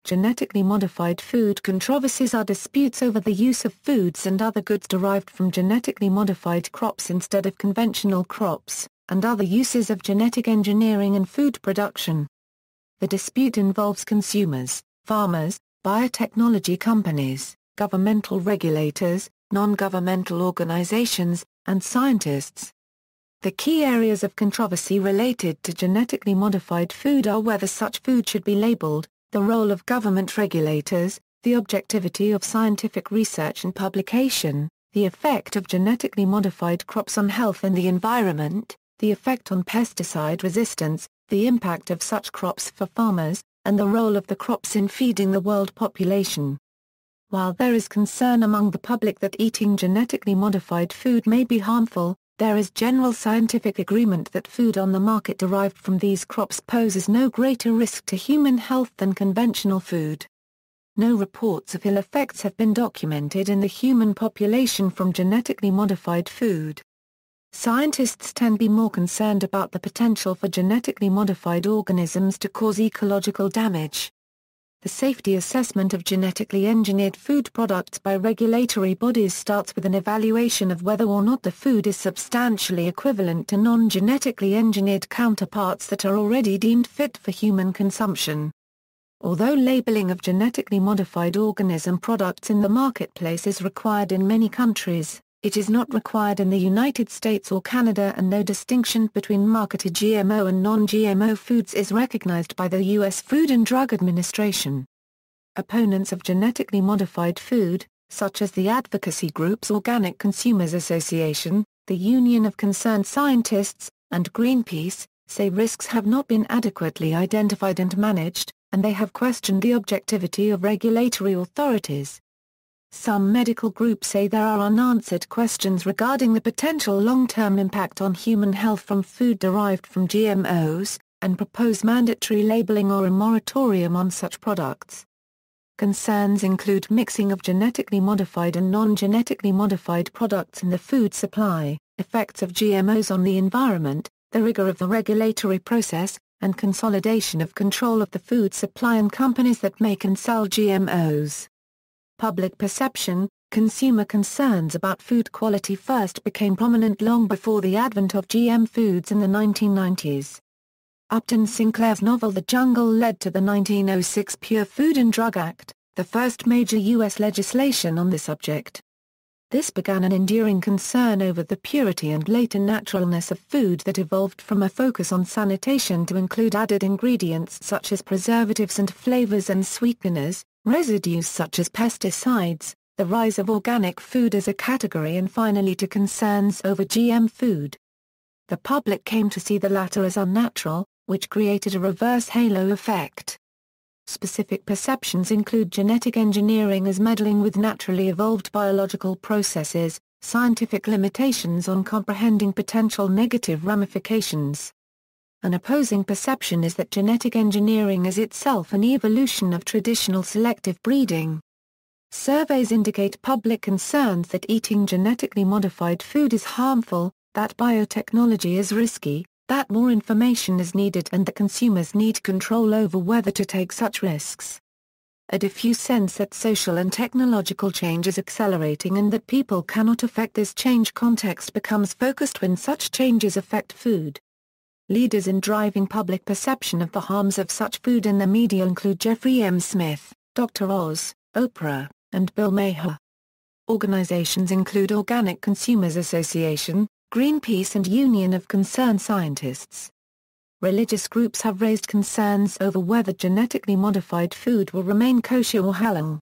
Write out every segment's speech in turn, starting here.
Genetically modified food controversies are disputes over the use of foods and other goods derived from genetically modified crops instead of conventional crops, and other uses of genetic engineering in food production. The dispute involves consumers, farmers, biotechnology companies, governmental regulators, non-governmental organizations, and scientists. The key areas of controversy related to genetically modified food are whether such food should be labeled, the role of government regulators, the objectivity of scientific research and publication, the effect of genetically modified crops on health and the environment, the effect on pesticide resistance, the impact of such crops for farmers, and the role of the crops in feeding the world population. While there is concern among the public that eating genetically modified food may be harmful, there is general scientific agreement that food on the market derived from these crops poses no greater risk to human health than conventional food. No reports of ill effects have been documented in the human population from genetically modified food. Scientists tend to be more concerned about the potential for genetically modified organisms to cause ecological damage. The safety assessment of genetically engineered food products by regulatory bodies starts with an evaluation of whether or not the food is substantially equivalent to non-genetically engineered counterparts that are already deemed fit for human consumption. Although labeling of genetically modified organism products in the marketplace is required in many countries, it is not required in the United States or Canada, and no distinction between marketed GMO and non-GMO foods is recognized by the U.S. Food and Drug Administration. Opponents of genetically modified food, such as the advocacy groups Organic Consumers Association, the Union of Concerned Scientists, and Greenpeace, say risks have not been adequately identified and managed, and they have questioned the objectivity of regulatory authorities. Some medical groups say there are unanswered questions regarding the potential long-term impact on human health from food derived from GMOs, and propose mandatory labeling or a moratorium on such products. Concerns include mixing of genetically modified and non-genetically modified products in the food supply, effects of GMOs on the environment, the rigor of the regulatory process, and consolidation of control of the food supply and companies that make and sell GMOs. Public perception, consumer concerns about food quality first became prominent long before the advent of GM foods in the 1990s. Upton Sinclair's novel The Jungle led to the 1906 Pure Food and Drug Act, the first major U.S. legislation on the subject. This began an enduring concern over the purity and later naturalness of food that evolved from a focus on sanitation to include added ingredients such as preservatives and flavors and sweeteners, residues such as pesticides, the rise of organic food as a category, and finally to concerns over GM food. The public came to see the latter as unnatural, which created a reverse halo effect. Specific perceptions include genetic engineering as meddling with naturally evolved biological processes, scientific limitations on comprehending potential negative ramifications. An opposing perception is that genetic engineering is itself an evolution of traditional selective breeding. Surveys indicate public concerns that eating genetically modified food is harmful, that biotechnology is risky, that more information is needed, and that consumers need control over whether to take such risks. A diffuse sense that social and technological change is accelerating and that people cannot affect this change context becomes focused when such changes affect food. Leaders in driving public perception of the harms of such food in the media include Jeffrey M. Smith, Dr. Oz, Oprah, and Bill Maher. Organizations include Organic Consumers Association, Greenpeace, and Union of Concerned Scientists. Religious groups have raised concerns over whether genetically modified food will remain kosher or halal.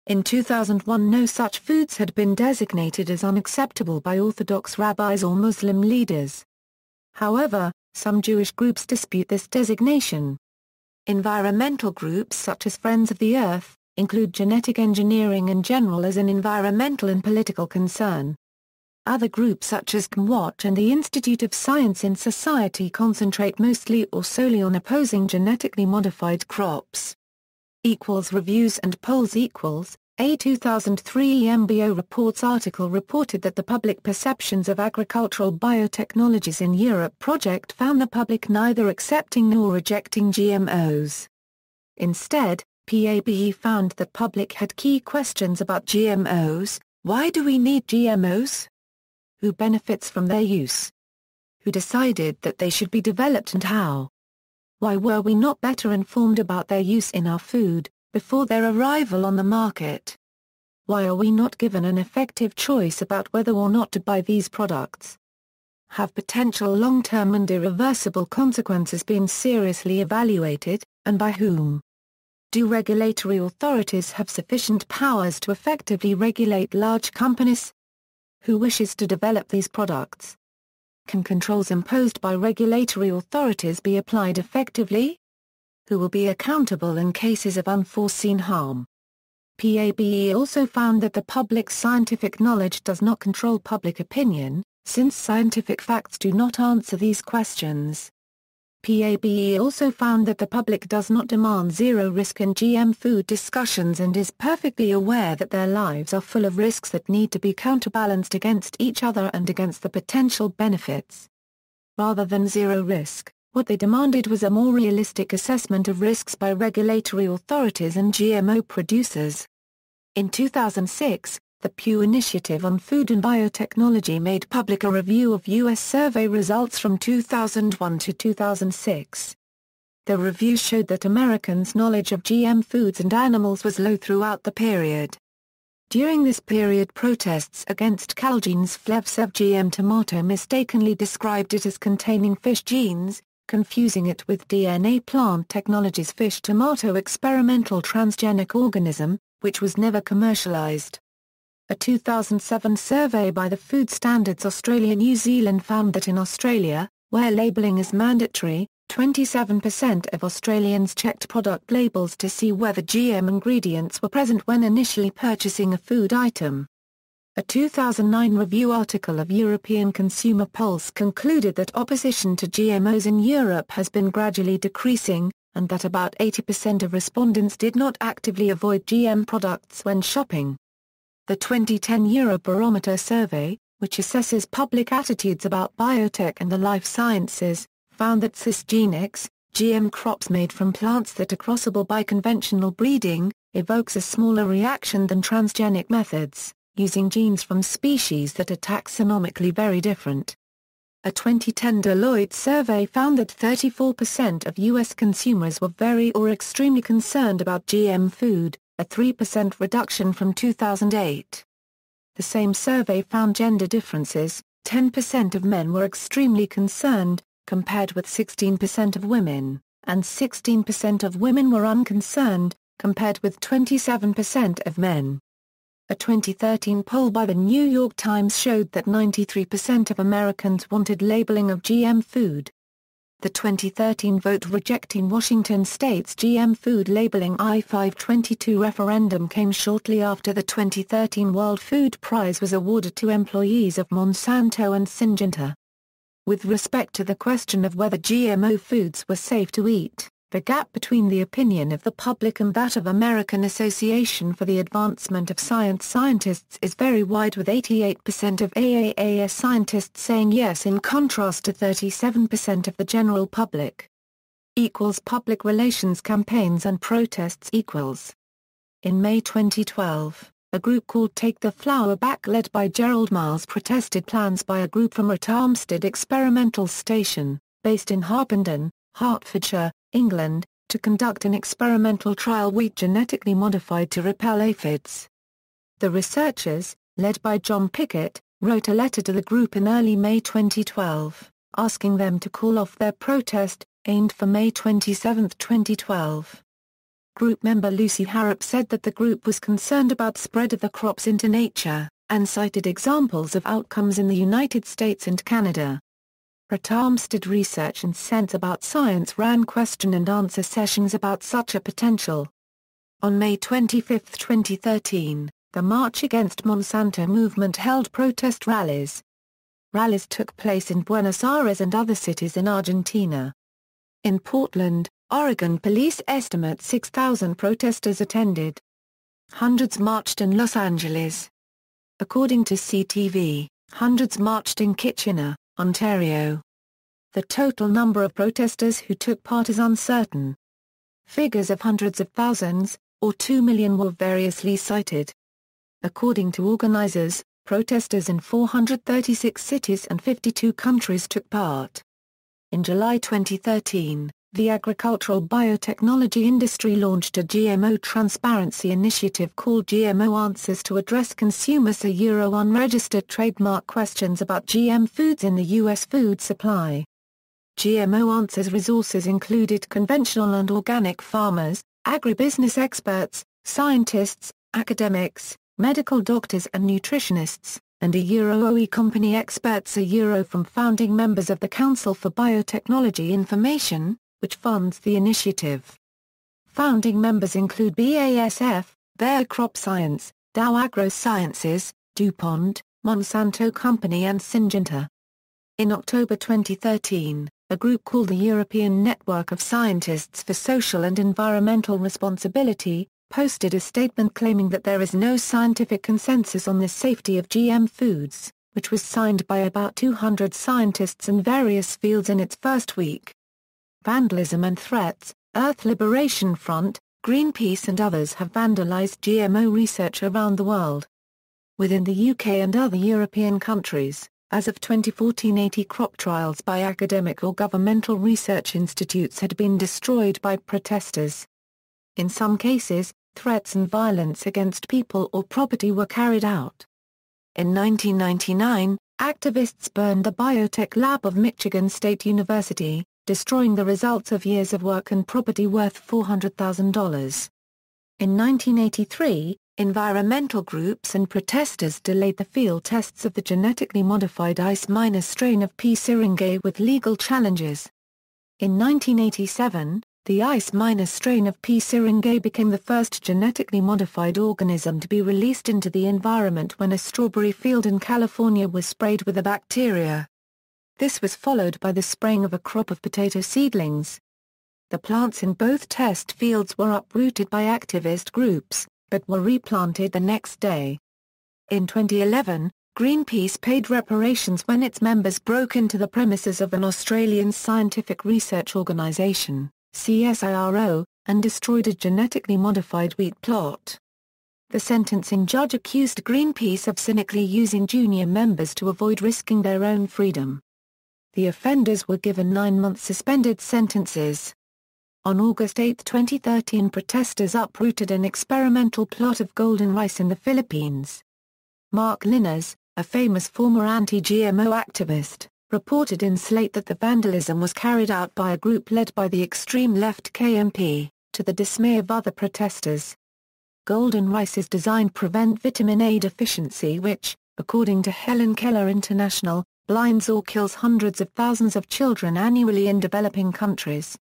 In 2001, no such foods had been designated as unacceptable by Orthodox rabbis or Muslim leaders. However, some Jewish groups dispute this designation. Environmental groups such as Friends of the Earth include genetic engineering in general as an environmental and political concern. Other groups such as ComWatch and the Institute of Science in Society concentrate mostly or solely on opposing genetically modified crops. Reviews and polls A 2003 MBO Reports article reported that the public perceptions of agricultural biotechnologies in Europe project found the public neither accepting nor rejecting GMOs. Instead, PABE found that public had key questions about GMOs. Why do we need GMOs? Who benefits from their use? Who decided that they should be developed and how? Why were we not better informed about their use in our food, before their arrival on the market? Why are we not given an effective choice about whether or not to buy these products? Have potential long-term and irreversible consequences been seriously evaluated, and by whom? Do regulatory authorities have sufficient powers to effectively regulate large companies? Who wishes to develop these products? Can controls imposed by regulatory authorities be applied effectively? Who will be accountable in cases of unforeseen harm? PABE also found that the public's scientific knowledge does not control public opinion, since scientific facts do not answer these questions. PABE also found that the public does not demand zero risk in GM food discussions and is perfectly aware that their lives are full of risks that need to be counterbalanced against each other and against the potential benefits. Rather than zero risk, what they demanded was a more realistic assessment of risks by regulatory authorities and GMO producers. In 2006, the Pew Initiative on Food and Biotechnology made public a review of U.S. survey results from 2001 to 2006. The review showed that Americans' knowledge of GM foods and animals was low throughout the period. During this period, protests against Calgene's Flevsev GM tomato mistakenly described it as containing fish genes, confusing it with DNA Plant Technologies' fish tomato experimental transgenic organism, which was never commercialized. A 2007 survey by the Food Standards Australia-New Zealand found that in Australia, where labelling is mandatory, 27% of Australians checked product labels to see whether GM ingredients were present when initially purchasing a food item. A 2009 review article of European Consumer Pulse concluded that opposition to GMOs in Europe has been gradually decreasing, and that about 80% of respondents did not actively avoid GM products when shopping. The 2010 Eurobarometer survey, which assesses public attitudes about biotech and the life sciences, found that cisgenics, GM crops made from plants that are crossable by conventional breeding, evokes a smaller reaction than transgenic methods, using genes from species that are taxonomically very different. A 2010 Deloitte survey found that 34% of U.S. consumers were very or extremely concerned about GM food, a 3% reduction from 2008. The same survey found gender differences. 10% of men were extremely concerned, compared with 16% of women, and 16% of women were unconcerned, compared with 27% of men. A 2013 poll by the New York Times showed that 93% of Americans wanted labeling of GM food. The 2013 vote rejecting Washington state's GM food labeling I-522 referendum came shortly after the 2013 World Food Prize was awarded to employees of Monsanto and Syngenta. With respect to the question of whether GMO foods were safe to eat, the gap between the opinion of the public and that of American Association for the Advancement of Science scientists is very wide, with 88% of AAAS scientists saying yes in contrast to 37% of the general public. Public relations campaigns and protests equals. In May 2012, a group called Take the Flower Back led by Gerald Miles protested plans by a group from Rothamsted Experimental Station, based in Harpenden, Hertfordshire, England, to conduct an experimental trial wheat genetically modified to repel aphids. The researchers, led by John Pickett, wrote a letter to the group in early May 2012, asking them to call off their protest, aimed for May 27, 2012. Group member Lucy Harrop said that the group was concerned about spread of the crops into nature, and cited examples of outcomes in the United States and Canada. Rothamsted Research and Sense About Science ran question-and-answer sessions about such a potential. On May 25, 2013, the March Against Monsanto movement held protest rallies. Rallies took place in Buenos Aires and other cities in Argentina. In Portland, Oregon, police estimate 6,000 protesters attended. Hundreds marched in Los Angeles. According to CTV, hundreds marched in Kitchener, Ontario. The total number of protesters who took part is uncertain. Figures of hundreds of thousands, or 2 million, were variously cited. According to organizers, protesters in 436 cities and 52 countries took part. In July 2013, the agricultural biotechnology industry launched a GMO transparency initiative called GMO Answers to address consumers' unregistered trademark questions about GM foods in the U.S. food supply. GMO Answers resources included conventional and organic farmers, agribusiness experts, scientists, academics, medical doctors and nutritionists, and OE company experts from founding members of the Council for Biotechnology Information, which funds the initiative. Founding members include BASF, Bayer Crop Science, Dow AgroSciences, DuPont, Monsanto Company and Syngenta. In October 2013, a group called the European Network of Scientists for Social and Environmental Responsibility, posted a statement claiming that there is no scientific consensus on the safety of GM foods, which was signed by about 200 scientists in various fields in its first week. Vandalism and Threats, Earth Liberation Front, Greenpeace and others have vandalized GMO research around the world. Within the UK and other European countries, as of 2014, 80 crop trials by academic or governmental research institutes had been destroyed by protesters. In some cases, threats and violence against people or property were carried out. In 1999, activists burned the biotech lab of Michigan State University, destroying the results of years of work and property worth $400,000. In 1983, environmental groups and protesters delayed the field tests of the genetically modified ICE- strain of P. syringae with legal challenges. In 1987, the ICE- strain of P. syringae became the first genetically modified organism to be released into the environment when a strawberry field in California was sprayed with the bacteria. This was followed by the spraying of a crop of potato seedlings. The plants in both test fields were uprooted by activist groups, but were replanted the next day. In 2011, Greenpeace paid reparations when its members broke into the premises of an Australian scientific research organisation, CSIRO, and destroyed a genetically modified wheat plot. The sentencing judge accused Greenpeace of cynically using junior members to avoid risking their own freedom. The offenders were given 9-month suspended sentences. On August 8, 2013, protesters uprooted an experimental plot of golden rice in the Philippines. Mark Linares, a famous former anti-GMO activist, reported in Slate that the vandalism was carried out by a group led by the extreme left KMP, to the dismay of other protesters. Golden rice is designed to prevent vitamin A deficiency which, according to Helen Keller International, blinds or kills hundreds of thousands of children annually in developing countries.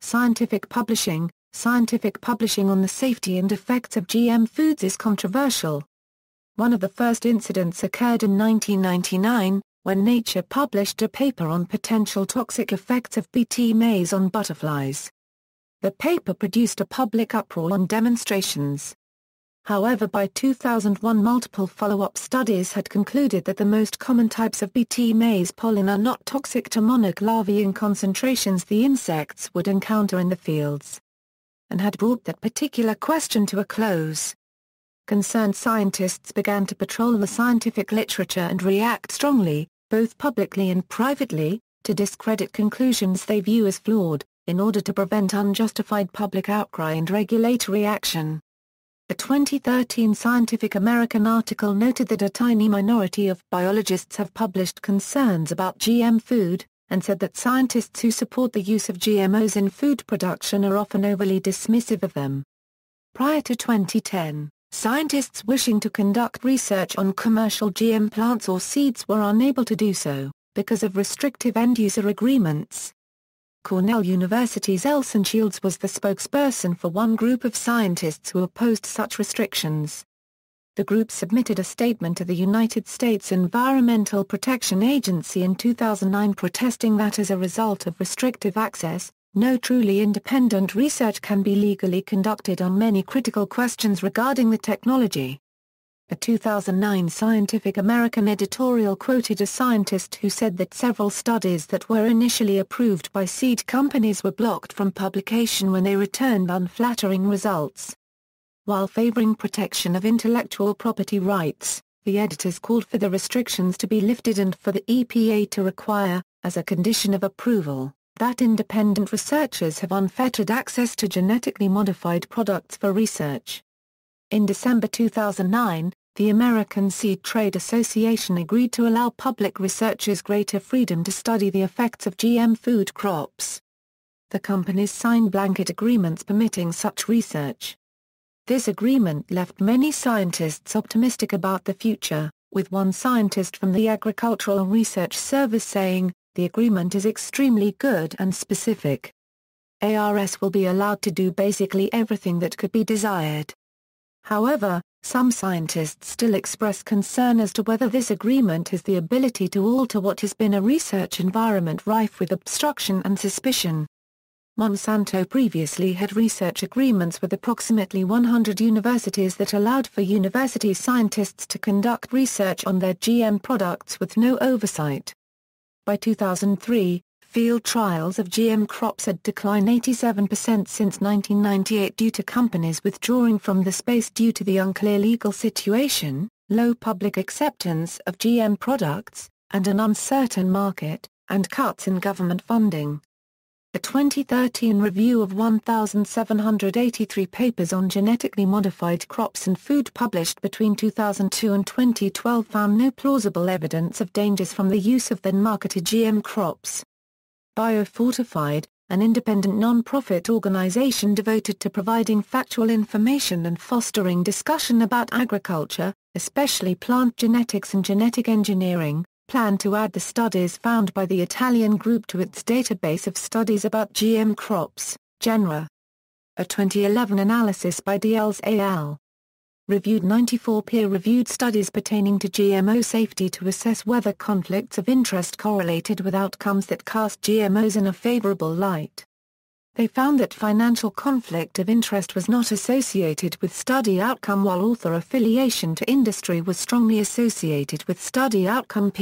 Scientific publishing on the safety and effects of GM foods is controversial. One of the first incidents occurred in 1999, when Nature published a paper on potential toxic effects of Bt maize on butterflies. The paper produced a public uproar and demonstrations. However, by 2001, multiple follow-up studies had concluded that the most common types of Bt maize pollen are not toxic to monarch larvae in concentrations the insects would encounter in the fields, and had brought that particular question to a close. Concerned scientists began to patrol the scientific literature and react strongly, both publicly and privately, to discredit conclusions they view as flawed, in order to prevent unjustified public outcry and regulatory action. A 2013 Scientific American article noted that a tiny minority of biologists have published concerns about GM food, and said that scientists who support the use of GMOs in food production are often overly dismissive of them. Prior to 2010, scientists wishing to conduct research on commercial GM plants or seeds were unable to do so, because of restrictive end-user agreements. Cornell University's Elson Shields was the spokesperson for one group of scientists who opposed such restrictions. The group submitted a statement to the United States Environmental Protection Agency in 2009 protesting that as a result of restrictive access, no truly independent research can be legally conducted on many critical questions regarding the technology. A 2009 Scientific American editorial quoted a scientist who said that several studies that were initially approved by seed companies were blocked from publication when they returned unflattering results. While favoring protection of intellectual property rights, the editors called for the restrictions to be lifted and for the EPA to require, as a condition of approval, that independent researchers have unfettered access to genetically modified products for research. In December 2009, the American Seed Trade Association agreed to allow public researchers greater freedom to study the effects of GM food crops. The companies signed blanket agreements permitting such research. This agreement left many scientists optimistic about the future, with one scientist from the Agricultural Research Service saying, "The agreement is extremely good and specific. ARS will be allowed to do basically everything that could be desired." However, some scientists still express concern as to whether this agreement has the ability to alter what has been a research environment rife with obstruction and suspicion. Monsanto previously had research agreements with approximately 100 universities that allowed for university scientists to conduct research on their GM products with no oversight. By 2003, field trials of GM crops had declined 87% since 1998 due to companies withdrawing from the space due to the unclear legal situation, low public acceptance of GM products, and an uncertain market, and cuts in government funding. A 2013 review of 1,783 papers on genetically modified crops and food published between 2002 and 2012 found no plausible evidence of dangers from the use of then-marketed GM crops. Biofortified, an independent non-profit organization devoted to providing factual information and fostering discussion about agriculture, especially plant genetics and genetic engineering, planned to add the studies found by the Italian group to its database of studies about GM crops, genera. A 2011 analysis by Diels al. reviewed 94 peer-reviewed studies pertaining to GMO safety to assess whether conflicts of interest correlated with outcomes that cast GMOs in a favorable light. They found that financial conflict of interest was not associated with study outcome while author affiliation to industry was strongly associated with study outcome.